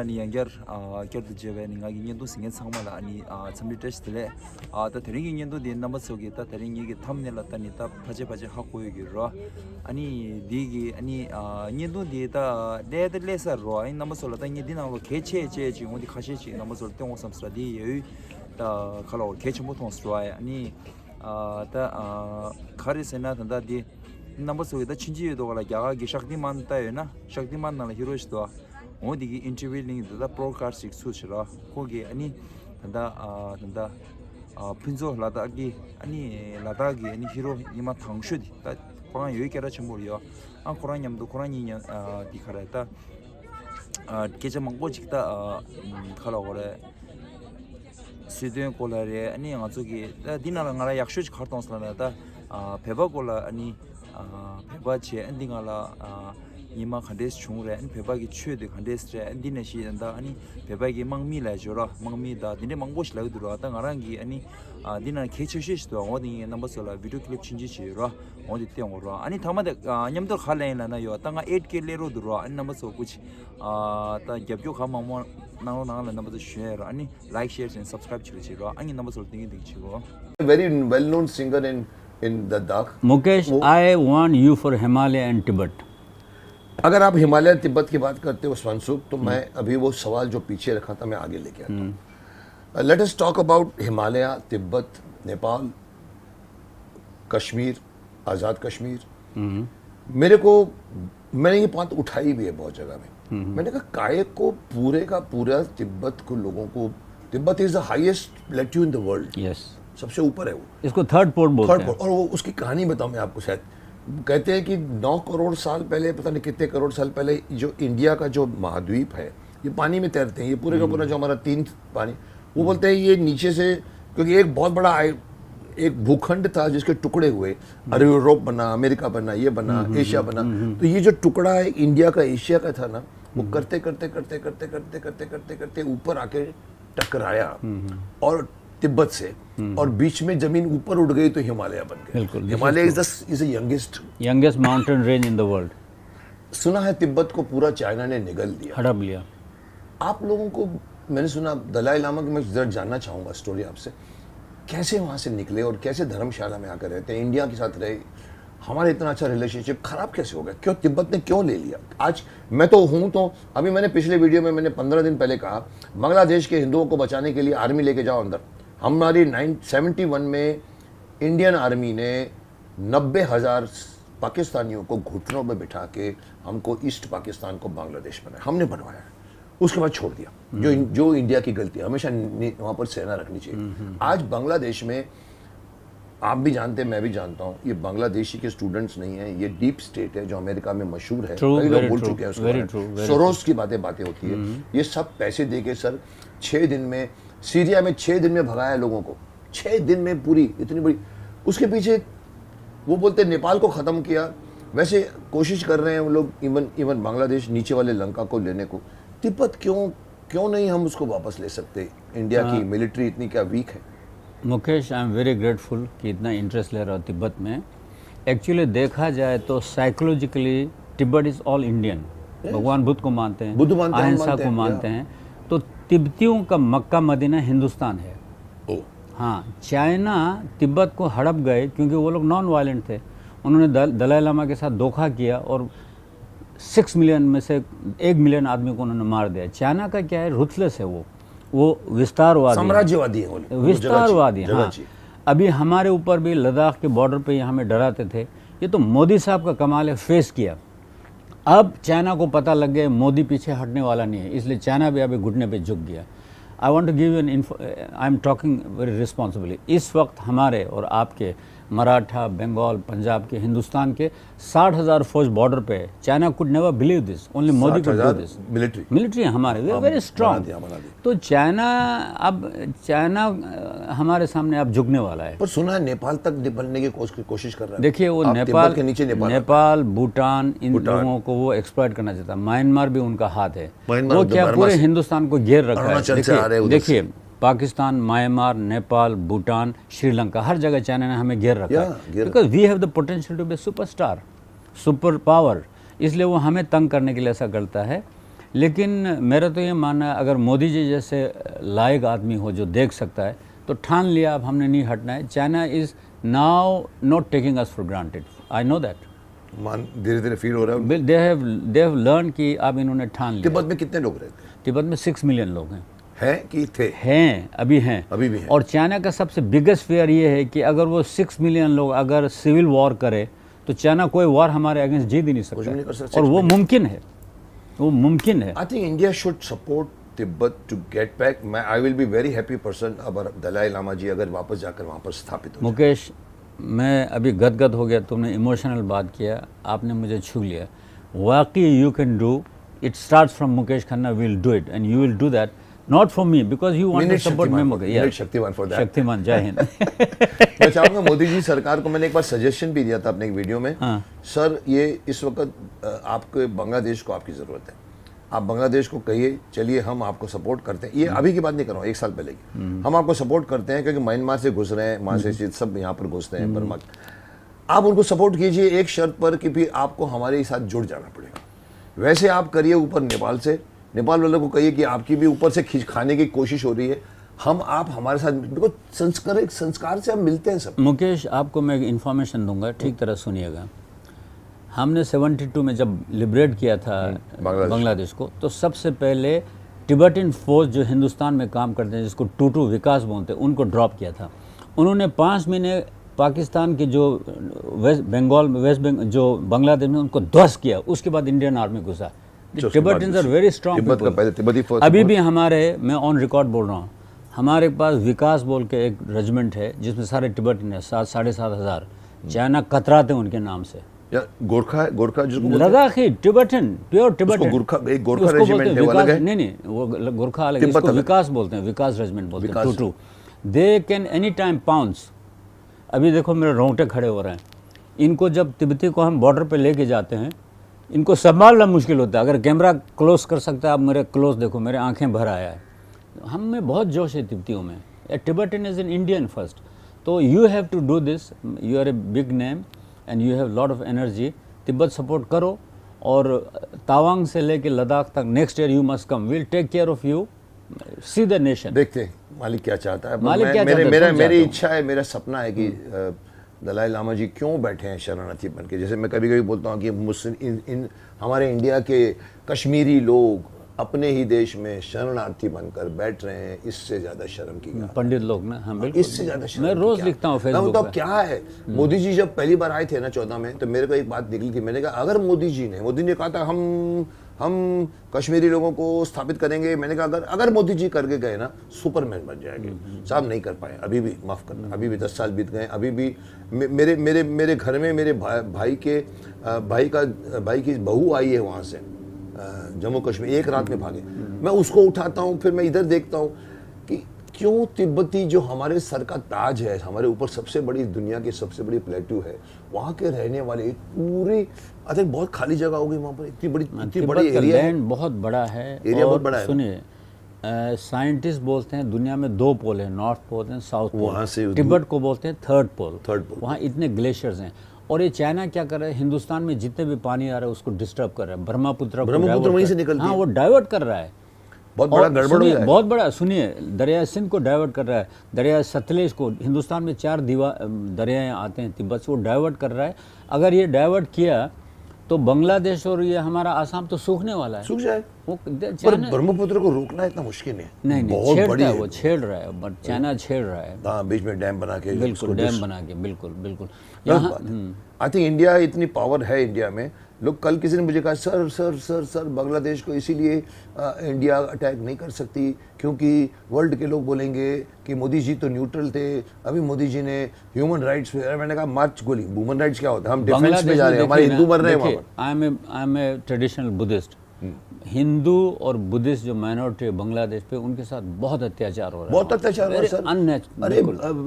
ni yangyar kyar tu jewe ni ngagi nyendu singen sangmala ani chamli test le ta theringi nyendu de number sogi ta theringi ge thumbnail la tani ta phaje hakko yogi ro ani digi ani nyendu de ta de lesar ro ai number sola ta ngi dinang lo keche che ji ngodi khashi chi number sol teng samsra di yu ta khalo keche mo thong swa ani ta khari sena ta di number sogi ta chinji do gala yaga gi shaktiman ta yena shaktiman na hiroshi do 어디기 인터뷰링도 프로카스 익수시라 거기 아니 단다 핀조 라다기 아니 라다기 아니 히로 이마 당슈디 다 코란 여기까라 전부리요 안 코란냠도 코란이냐 디카라다 계제 먹고 직다 칼라고래 스웨덴 콜라레 아니 저기 디나랑 나라 약수지 카르톤스라다 페바골라 아니 페바치 엔딩알라 이마 칸데스 중으로 안 배박이 최대 칸데스에 안디네시 된다 아니 배박이 망미라 줘라 망미다 니네 망고시 라고 들어왔다 가랑기 아니 니나 개체시도 어디 넘버서라 비디오 클립 친지시라 어디 땡으로 아니 다마데 냠도 칼레나나 요 땅아 8K 레로 들어 안 넘버서 कुछ ता 겹교 가마모 나오나 넘버서 쉐어 아니 라이크 쉐어 앤 서브스크라이브 치고 아니 넘버서 띵이 되치고 very well known singer in Ladakh. Mukesh, I want you for Himalaya and Tibet. अगर आप हिमालय तिब्बत की बात करते हो स्वंसुख तो मैं अभी वो सवाल जो पीछे रखा था मैं आगे लेके आता हूँ. Let us talk about Himalaya, Tibet, Nepal, Kashmir, Azad Kashmir. मेरे को मैंने ये बात उठाई भी है बहुत जगह में. मैंने कहा काय को पूरे का पूरा तिब्बत को लोगों को Tibet is the highest plateau in the world. Yes, सबसे ऊपर है वो. इसको थर्ड पोर्ट बोलते हैं. और वो उसकी कहानी बताऊं मैं आपको. शायद कहते हैं कि 9 करोड़ साल पहले, पता नहीं कितने करोड़ साल पहले, जो इंडिया का जो महाद्वीप है ये पानी में तैरते हैं. ये पूरे का पूरा जो हमारा 3 पानी, वो बोलते हैं ये नीचे से, क्योंकि एक बहुत बड़ा एक भूखंड था जिसके टुकड़े हुए, अरे यूरोप बना, अमेरिका बना, ये बना, एशिया बना. तो ये जो टुकड़ा है इंडिया का, एशिया का था ना, वो करते करते करते करते करते करते करते करते ऊपर आके टकराया और तिब्बत से, और बीच में जमीन ऊपर उड़ गई तो हिमालय बन गया. Himalaya is the youngest mountain range in the world. सुना है तिब्बत को पूरा चाइना ने निगल लिया, हड़प लिया. आप लोगों को मैंने सुना दलाई लामा की, मैं जरा जानना चाहूंगा स्टोरी आपसे, कैसे वहां से निकले और कैसे धर्मशाला में आकर रहते हैं, इंडिया के साथ रहे, हमारा इतना अच्छा रिलेशनशिप खराब कैसे हो गया, क्यों तिब्बत ने क्यों ले लिया. आज मैं तो हूं, तो अभी मैंने पिछले वीडियो में मैंने 15 दिन पहले कहा बांग्लादेश के हिंदुओं को बचाने के लिए आर्मी लेके जाओ अंदर. हमारी 1971 में इंडियन आर्मी ने 90,000 पाकिस्तानियों को घुटनों में बिठा के हमको ईस्ट पाकिस्तान को बांग्लादेश बनाया. हमने बनवाया, उसके बाद छोड़ दिया. जो इंडिया की गलती है, हमेशा वहां पर सेना रखनी चाहिए. आज बांग्लादेश में आप भी जानते हैं, मैं भी जानता हूं, ये बांग्लादेशी के स्टूडेंट्स नहीं है, ये डीप स्टेट है जो अमेरिका में मशहूर है. कई लोग बोल चुके हैं उसको, सोरोस की बातें होती है. ये सब पैसे दे के सर 6 दिन में, सीरिया में 6 दिन में भगाया लोगों को, 6 दिन में पूरी इतनी बड़ी. उसके पीछे वो बोलते नेपाल को ख़त्म किया, वैसे कोशिश कर रहे हैं वो लोग इवन बांग्लादेश नीचे वाले लंका को लेने को. तिब्बत क्यों नहीं हम उसको वापस ले सकते. इंडिया की मिलिट्री इतनी क्या वीक है. मुकेश, आई एम वेरी ग्रेटफुल कि इतना इंटरेस्ट ले रहा हो तिब्बत में. एक्चुअली देखा जाए तो psychologically Tibet is all Indian. भगवान बुद्ध को मानते हैं, अहिंसा को मानते हैं. तो तिब्बतियों का मक्का मदीना हिंदुस्तान है. हाँ, चाइना तिब्बत को हड़प गए क्योंकि वो लोग नॉन वायलेंट थे. उन्होंने दलाई लामा के साथ धोखा किया और 6 मिलियन में से 1 मिलियन आदमी को उन्होंने मार दिया. चाइना का क्या है, रुथलेस है, वो विस्तारवादी, साम्राज्यवादी है, विस्तारवादी. हाँ, अभी हमारे ऊपर भी लद्दाख के बॉर्डर पे यहाँ हमें डराते थे. ये तो मोदी साहब का कमाल है, फेस किया. अब चाइना को पता लग गया मोदी पीछे हटने वाला नहीं है, इसलिए चाइना भी अभी घुटने पे झुक गया. I want to give you an I am talking very responsibly. इस वक्त हमारे और आपके मराठा, बंगाल, पंजाब के, हिंदुस्तान के 60,000 फौज बॉर्डर पे है. China could never believe this, only Modi could do this. Military हमारे वेरी स्ट्रांग. तो चाइना हमारे सामने अब झुकने वाला है. पर सुना है नेपाल तक निपलने की कोशिश कर रहा है. देखिए वो नेपाल के नीचे, नेपाल, भूटान, इन लोगों को वो एक्सप्लॉइट करना चाहता है. म्यांमार भी उनका हाथ है. वो क्या पूरे हिंदुस्तान को घेर रखा है. देखिए पाकिस्तान, म्यांमार, नेपाल, भूटान, श्रीलंका, हर जगह चाइना ने हमें घेर रखा है. Because we have the potential to be superstar, super power. इसलिए वो हमें तंग करने के लिए ऐसा करता है. लेकिन मेरा तो ये मानना है, अगर मोदी जी जैसे लायक आदमी हो जो देख सकता है, तो ठान लिया अब हमने नहीं हटना है. China is now not taking us for granted. I know that. मान धीरे धीरे फील हो रहा है. दे हैव लर्न कि अब इन्होंने ठान लिया. तिब्बत में कितने लोग रहते हैं? तिब्बत में 6 मिलियन लोग हैं कि थे? हैं, अभी हैं. अभी भी हैं. और चाइना का सबसे बिगेस्ट फेयर ये है कि अगर वो 6 मिलियन लोग अगर सिविल वॉर करे तो चाइना कोई वॉर हमारे अगेंस्ट जीत ही नहीं कुछ नहीं कर सकता. सकता. और वो मुमकिन है, वो मुमकिन है. I think India should support Tibet to get back. मैं I will be very happy person अगर दलाई लामा जी अगर वापस जाकर वहाँ पर स्थापित हो. मुकेश, मैं अभी गदगद हो गया. तुमने इमोशनल बात किया, आपने मुझे छू लिया. वाकई you can do. It starts from Mukesh Khanna. Will do it and you will do that. Not for me because you want to support me. Shaktimaan for that. Shaktimaan. जय हिंद. मैं चाहूँगा मोदी जी सरकार को, मैंने एक बार सजेशन भी दिया था अपने एक वीडियो में. हाँ. सर ये इस वक्त आपके बांग्लादेश को आपकी ज़रूरत है. आप बांग्लादेश को कहिए चलिए हम आपको सपोर्ट करते हैं. ये अभी की बात नहीं कर रहा हूँ, 1 साल पहले की. हम आपको सपोर्ट करते हैं क्योंकि म्यांमार से घुस रहे हैं, वहाँ से सब यहाँ पर घुसते हैं बर्मा. आप उनको सपोर्ट कीजिए एक शर्त पर कि फिर आपको हमारे साथ जुड़ जाना पड़ेगा. वैसे आप करिए ऊपर नेपाल से. नेपाल वालों को कहिए कि आपकी भी ऊपर से खींच खाने की कोशिश हो रही है. आप हमारे साथ, बिल्कुल संस्कार से हम मिलते हैं सब. मुकेश, आपको मैं इन्फॉर्मेशन दूंगा, ठीक तरह सुनिएगा. हमने 72 में जब लिबरेट किया था बांग्लादेश को, तो सबसे पहले तिब्बतन फोर्स जो हिंदुस्तान में काम करते हैं, जिसको टूटू विकास बोलते हैं, उनको ड्रॉप किया था. उन्होंने 5 महीने पाकिस्तान के जो वेस्ट जो बांग्लादेश में उनको ध्वस्त किया. उसके बाद इंडियन आर्मी घुसा. Tibetans are very strong. अभी भी हमारे, मैं ऑन रिकॉर्ड बोल रहा हूँ, हमारे पास विकास बोल के एक रेजिमेंट है जिसमें सारे तिब्बतन है, 7-7.5 हज़ार. चाइना कतराते हैं उनके नाम से. गोरखा जिसको लद्दाखी टिबेटन, प्योर टिबेटन. एक गोरखा रेजिमेंट है, अलग है. नहीं, वो गोरखा अलग है. इसको विकास बोलते हैं, विकास रेजिमेंट बोलते हैं. Two two. They can any time pounce. अभी देखो मेरे रोंगटे खड़े हो रहे हैं. इनको जब तिब्बती को हम बॉर्डर पे लेके जाते हैं, इनको संभालना मुश्किल होता है. अगर कैमरा क्लोज कर सकता है, आप मेरे क्लोज देखो, मेरे आंखें भर आया है. हम में बहुत जोश है तिब्बतियों में. Tibetan is an Indian first. तो you have to do this. You are a big name and you have lot of energy. Tibet support करो और तावांग से लेके लद्दाख तक next year you must come. Will take care of you. See the nation. देखते हैं मालिक क्या चाहता है. मालिक मेरी इच्छा है, मेरा सपना है कि दलाई लामा जी क्यों बैठे हैं शरणार्थी बन के. जैसे मैं कभी कभी बोलता हूँ कि मुस्लिम हमारे इंडिया के कश्मीरी लोग अपने ही देश में शरणार्थी बनकर बैठ रहे हैं. इससे ज्यादा शर्म की बात. पंडित लोग ना, हम बिल्कुल. इससे ज्यादा शर्म मैं रोज लिखता हूँ फेसबुक पे. क्या है, मोदी जी जब पहली बार आए थे ना 14 में, तो मेरे को एक बात निकली थी. मैंने कहा अगर मोदी ने कहा था हम कश्मीरी लोगों को स्थापित करेंगे. मैंने कहा अगर मोदी जी करके गए ना, सुपरमैन बन जाएंगे. साहब नहीं कर पाए. अभी भी माफ करना, अभी भी 10 साल बीत गए. अभी भी मेरे घर में मेरे भाई की बहू आई है वहाँ से, जम्मू कश्मीर. एक रात में भागे. मैं उसको उठाता हूँ, फिर मैं इधर देखता हूँ कि क्यों तिब्बती जो हमारे सर का ताज है, हमारे ऊपर सबसे बड़ी, दुनिया की सबसे बड़ी प्लेटू है, वहाँ के रहने वाले पूरे, आई थिंक बहुत खाली जगह होगी वहाँ पर. इतनी बड़ी एरिया है, बहुत बड़ा है. एरिया बहुत बड़ा है. सुनिए, साइंटिस्ट बोलते हैं दुनिया में 2 पोल हैं, नॉर्थ पोल है, साउथ पोल. वहाँ से तिब्बत को बोलते हैं थर्ड पोल. वहाँ इतने ग्लेशियर्स हैं. और ये चाइना क्या कर रहा है, हिंदुस्तान में जितने भी पानी आ रहा है उसको डिस्टर्ब कर रहा है. ब्रह्मपुत्र वहीं से निकलती है. हाँ, वो डाइवर्ट कर रहा है. बहुत बड़ा गड़बड़ हो जाएगा. बहुत बड़ा. सुनिए, दरिया सिंध को डाइवर्ट कर रहा है. दरिया सतलेज को, हिंदुस्तान में 4 दरियाएं आते हैं तिब्बत से, वो डाइवर्ट कर रहा है. अगर ये डाइवर्ट किया तो बांग्लादेश और ये हमारा आसाम तो सूखने वाला है. सूख जाए. वो पर ब्रह्मपुत्र को रोकना इतना मुश्किल है. नहीं, वो छेड़ रहा है. बट चाइना छेड़ रहा है. हाँ, बीच में डैम बना के. बिल्कुल, डैम बना के. बिल्कुल. आई थिंक इंडिया, इतनी पावर है इंडिया में. लोग, कल किसी ने मुझे कहा सर बांग्लादेश को इसीलिए इंडिया अटैक नहीं कर सकती क्योंकि वर्ल्ड के लोग बोलेंगे कि मोदी जी तो न्यूट्रल थे, अभी मोदी जी ने ह्यूमन राइट्स पे. मैंने कहा मार्च गोली. ह्यूमन राइट्स क्या होता है? हम डिफेंस में जा रहे हैं, हमारे हिंदू मर रहे हैं वहाँ पर. I am a traditional Buddhist. Hindu और बुद्धिस्ट जो माइनॉरिटी है बांग्लादेश पे, उनके साथ बहुत अत्याचार हो रहा है. बहुत अत्याचार हो रहा है सर. अरे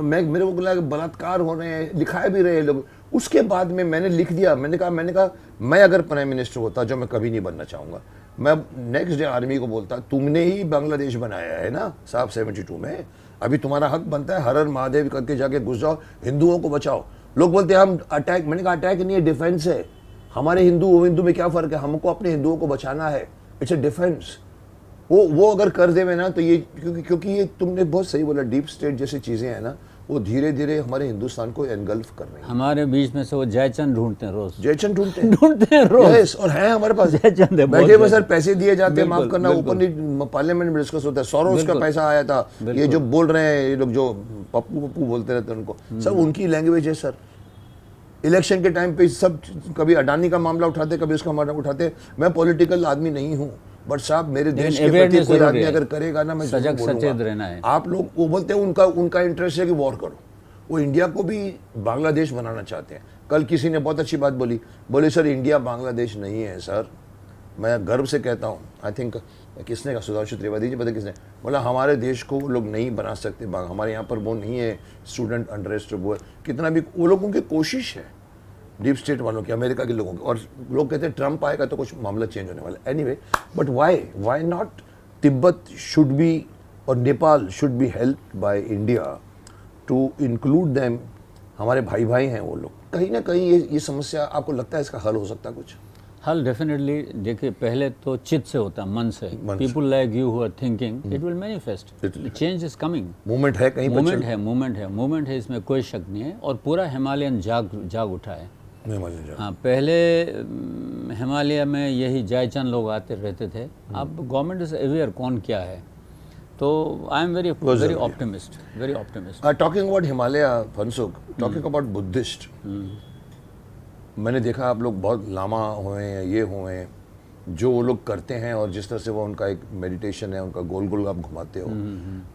मेरे को लगा बलात्कार हो रहे हैं, लिखाए भी रहे लोग. उसके बाद में मैंने लिख दिया. मैंने कहा मैं अगर प्राइम मिनिस्टर होता, जो मैं कभी नहीं बनना चाहूँगा, मैं नेक्स्ट डे आर्मी को बोलता तुमने ही बांग्लादेश बनाया है ना साहब 72 में, अभी तुम्हारा हक बनता है हर हर महादेव करके जाके घुस जाओ, हिंदुओं को बचाओ. लोग बोलते हैं हम अटैक. मैंने कहा अटैक नहीं है, डिफेंस है. हमारे हिंदू में क्या फ़र्क है? हमको अपने हिंदुओं को बचाना है. It's a defence. वो अगर कर देवे ना तो ये क्योंकि ये तुमने बहुत सही बोला, डीप स्टेट जैसी चीजें हैं ना, वो धीरे धीरे हमारे हिंदुस्तान को एनगल्फ कर रही है। हमारे बीच में से वो जयचंद ढूंढते हैं रोज, जयचंद ढूंढते हैं ढूंढते हैं रोज। Yes, और हैं हमारे पास जयचंद है, बहुत बैठे बस सर, जयचंद। पैसे दिए जाते हैं, माफ बिल्कुल, करना, बिल्कुल। ओपनली पार्लियामेंट में डिस्कस होता है। सोरोस का पैसा आया था, ये जो बोल रहे हैं ये लोग, जो पप्पू पप्पू बोलते रहते हैं उनको, सब उनकी लैंग्वेज है सर। इलेक्शन के टाइम पे सब कभी अडानी का मामला उठाते, कभी उसका मामला उठाते। मैं पॉलिटिकल आदमी नहीं हूँ, बट साहब मेरे देश के प्रति awareness कोई जरूरी आदमी है। अगर करेगा ना, मैं सजग जरूर सचेत बोलूंगा। रहना है। आप लोग, वो बोलते हैं उनका इंटरेस्ट है कि वॉर करो, वो इंडिया को भी बांग्लादेश बनाना चाहते हैं। कल किसी ने बहुत अच्छी बात बोली सर इंडिया बांग्लादेश नहीं है सर। मैं गर्व से कहता हूँ, आई थिंक किसने कहा, सुधांशु त्रिवेदी जी, पता किसने बोला, हमारे देश को वो लोग नहीं बना सकते, हमारे यहाँ पर वो नहीं है स्टूडेंट अनरेस्ट, वो है कितना भी, वो लोगों की कोशिश है, डीप स्टेट वालों की, अमेरिका के लोगों की। और लोग कहते हैं ट्रम्प आएगा तो कुछ मामला चेंज होने वाला है। Anyway, but why not Tibet should be और Nepal should be help by India to include them. हमारे भाई हैं वो लोग, कहीं ना कहीं ये समस्या, आपको लगता है इसका हल हो सकता है कुछ? हल डेफिनेटली, देखिए पहले तो चित्त से होता है, मन से। People like you who are thinking, it will manifest, change is coming. Movement है कहीं पर, मूवमेंट है, इसमें कोई शक नहीं है। और पूरा हिमालयन जाग उठा है। हाँ, पहले हिमालय में यही जयचंद लोग आते रहते थे, अब गवर्नमेंट इज अवेयर कौन क्या है। तो I am very optimist. Talking about Himalaya, Phunsukh, talking about Buddhist, मैंने देखा आप लोग बहुत लामा हुए हैं, ये हुए हैं, जो वो लोग करते हैं और जिस तरह से वो उनका एक मेडिटेशन है, उनका गोल गोल आप घुमाते हो,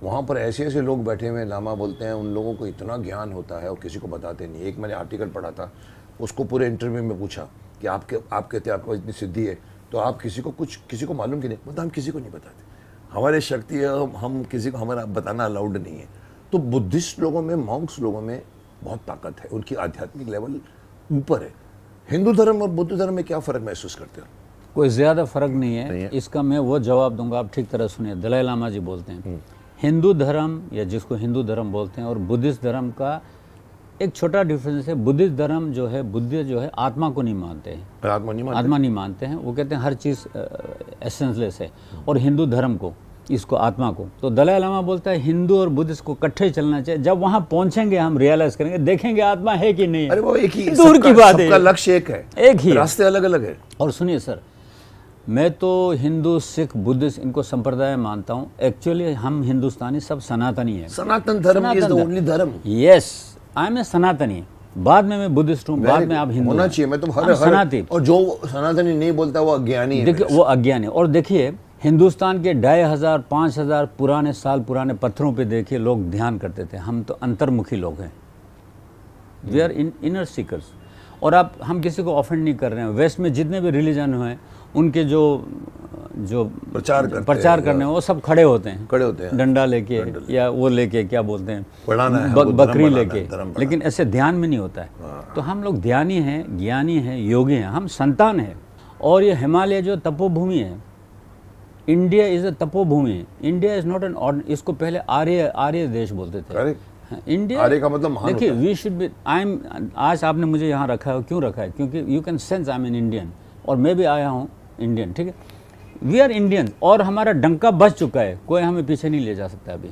वहाँ पर ऐसे लोग बैठे हुए लामा बोलते हैं, उन लोगों को इतना ज्ञान होता है और किसी को बताते नहीं। एक मैंने आर्टिकल पढ़ा था, उसको पूरे इंटरव्यू में पूछा कि आप कहते हैं आपको इतनी सिद्धि है, तो आप किसी को मालूम कि नहीं? बोलता हम किसी को नहीं बताते, हमारे शक्ति है, हम किसी को हमारा बताना अलाउड नहीं है। तो बुद्धिस्ट लोगों में, मॉन्क्स लोगों में बहुत ताकत है, उनकी आध्यात्मिक लेवल ऊपर है। हिंदू धर्म और बुद्ध धर्म में क्या फ़र्क महसूस करते हो? कोई ज़्यादा फर्क नहीं है। इसका मैं वो जवाब दूंगा, आप ठीक तरह सुनिए। दलाई लामा जी बोलते हैं हिंदू धर्म, या जिसको हिंदू धर्म बोलते हैं, और बुद्धिस्ट धर्म का एक छोटा डिफरेंस है। बुद्धिस्ट धर्म जो है, बुद्ध जो है आत्मा को नहीं मानते हैं, आत्मा नहीं मानते हैं। वो कहते हैं हर चीज़ एसेंसलेस है। और हिंदू धर्म को, इसको आत्मा को, तो दलाई लामा बोलता है हिंदू और बुद्धिस्ट को इकट्ठे चलना चाहिए। जब वहाँ पहुँचेंगे हम रियलाइज करेंगे, देखेंगे आत्मा है कि नहीं है। अरे वो एक ही, दूर की बात है, सबका लक्ष्य एक है, एक ही, रास्ते अलग अलग है। और सुनिए सर, मैं तो हिंदू, सिख, बुद्धिस्ट इनको संप्रदाय मानता हूँ। एक्चुअली हम हिंदुस्तानी सब सनातनी है। सनातन धर्म इज द ओनली धर्म। यस, आई एम ए सनातनी। बाद में मैं बुद्धिस्ट हूँ, बाद में आप हिंदू होना चाहिए। मैं तो सनातनी। और जो सनातनी नहीं बोलता वो अज्ञानी है। देखिए वो अज्ञानी है। और देखिए हिंदुस्तान के 2500 5000 पुराने साल पुराने पत्थरों पे देखिए लोग ध्यान करते थे। हम तो अंतर्मुखी लोग हैं, वी आर इनर सीकर्स। और आप, हम किसी को ऑफेंड नहीं कर रहे हैं। वेस्ट में जितने भी रिलीजन हुए, उनके जो प्रचार करने वो सब खड़े होते हैं डंडा लेके, या वो लेके, क्या बोलते हैं, बकरी लेके, लेकिन ऐसे ध्यान में नहीं होता है। तो हम लोग ध्यानी हैं, ज्ञानी हैं, योगी हैं, हम संतान हैं। और ये हिमालय जो तपोभूमि है, इंडिया इज अ तपोभूमि है। इंडिया इज नॉट एन, इसको पहले आर्य देश बोलते थे। इंडिया, आर्य का मतलब महान। देखिए वी शुड बी, आज आपने मुझे यहाँ रखा है, क्यों रखा है? क्योंकि you can sense I am an Indian, और मैं भी आया हूँ इंडियन, ठीक है। वी आर इंडियन, और हमारा डंका बज चुका है, कोई हमें पीछे नहीं ले जा सकता अभी।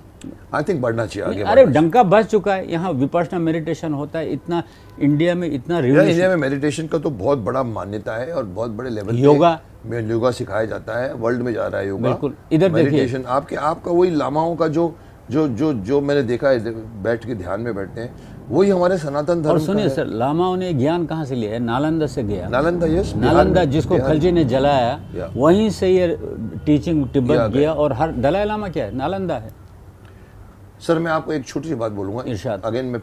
आई थिंक बढ़ना चाहिए आगे। अरे डंका बज चुका है, यहाँ विपश्यना मेडिटेशन होता है, इतना इंडिया में इतना इंडिया में मेडिटेशन का तो बहुत बड़ा मान्यता है और बहुत बड़े लेवल योगा सिखाया जाता है, वर्ल्ड में जा रहा है योगा। बिल्कुल, इधर मेडिटेशन आपका वही लामाओं का जो मैंने देखा है, बैठ के ध्यान में बैठते हैं, वही हमारे सनातन धर्म। और सुनिए सर, लामाओं ने ज्ञान कहाँ से लिया है? नालंदा से गया। नालंदा जिसको खलजी ने जलाया, वहीं से ये टीचिंग तिब्बत गया। और हर दलाई लामा क्या है? नालंदा है। सर मैं आपको एक छोटी सी बात बोलूंगा, इरशाद। अगेन मैं